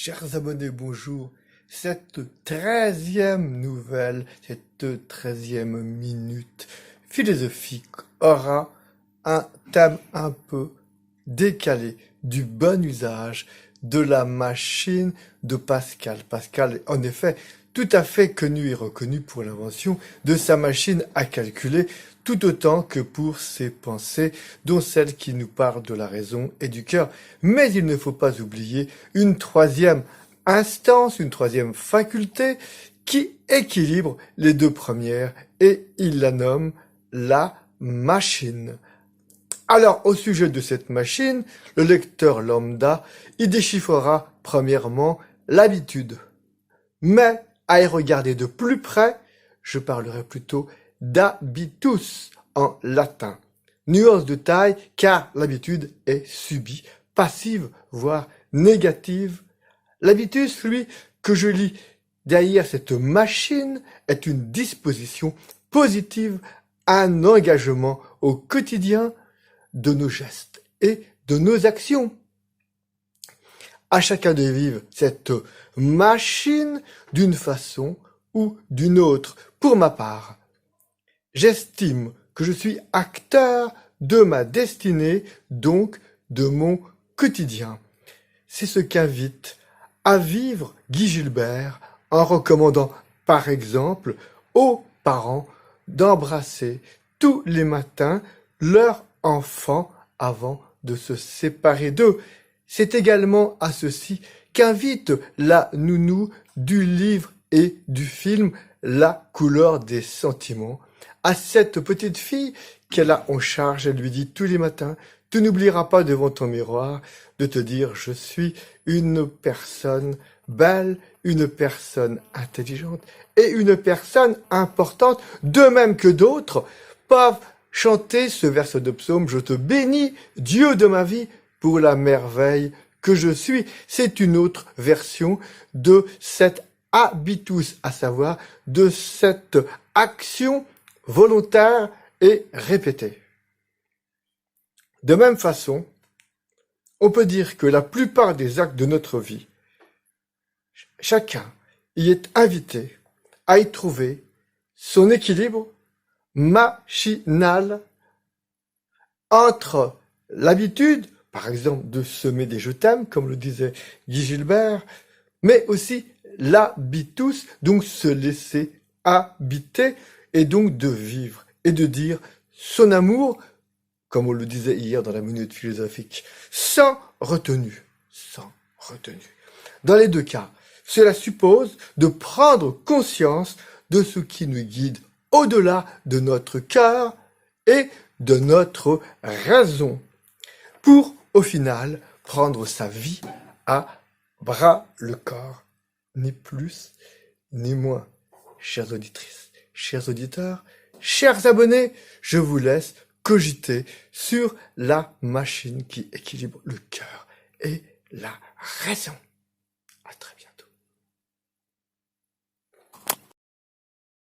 Chers abonnés, bonjour. Cette 13e nouvelle, cette 13e minute philosophique aura un thème un peu décalé du bon usage de la machine de Pascal. Pascal est en effet tout à fait connu et reconnu pour l'invention de sa machine à calculer, tout autant que pour ses pensées, dont celle qui nous parle de la raison et du cœur. Mais il ne faut pas oublier une troisième instance, une troisième faculté qui équilibre les deux premières, et il la nomme la machine. Alors, au sujet de cette machine, le lecteur lambda y déchiffrera premièrement l'habitude. Mais, à y regarder de plus près, je parlerai plutôt d'habitus en latin. Nuance de taille, car l'habitude est subie, passive, voire négative. L'habitus, lui, que je lis derrière cette machine, est une disposition positive, un engagement au quotidien de nos gestes et de nos actions. À chacun de vivre cette machine d'une façon ou d'une autre. Pour ma part, j'estime que je suis acteur de ma destinée, donc de mon quotidien. C'est ce qu'invite à vivre Guy Gilbert en recommandant, par exemple, aux parents d'embrasser tous les matins leur enfant avant de se séparer d'eux. C'est également à ceci qu'invite la nounou du livre et du film La couleur des sentiments. À cette petite fille qu'elle a en charge, elle lui dit tous les matins: tu n'oublieras pas devant ton miroir de te dire: je suis une personne belle, une personne intelligente et une personne importante, de même que d'autres peuvent chanter ce verse de psaume: je te bénis, Dieu de ma vie, pour la merveille que je suis. C'est une autre version de cet habitus, à savoir de cette action volontaire et répétée. De même façon, on peut dire que la plupart des actes de notre vie, chacun y est invité à y trouver son équilibre machinal entre l'habitude, par exemple, de semer des je t'aime, comme le disait Guy Gilbert, mais aussi l'habitus, donc se laisser habiter, et donc de vivre et de dire son amour, comme on le disait hier dans la minute philosophique, sans retenue, sans retenue. Dans les deux cas, cela suppose de prendre conscience de ce qui nous guide au-delà de notre cœur et de notre raison, pour, au final, prendre sa vie à bras le corps, ni plus ni moins. Chères auditrices, chers auditeurs, chers abonnés, je vous laisse cogiter sur la machine qui équilibre le cœur et la raison. À très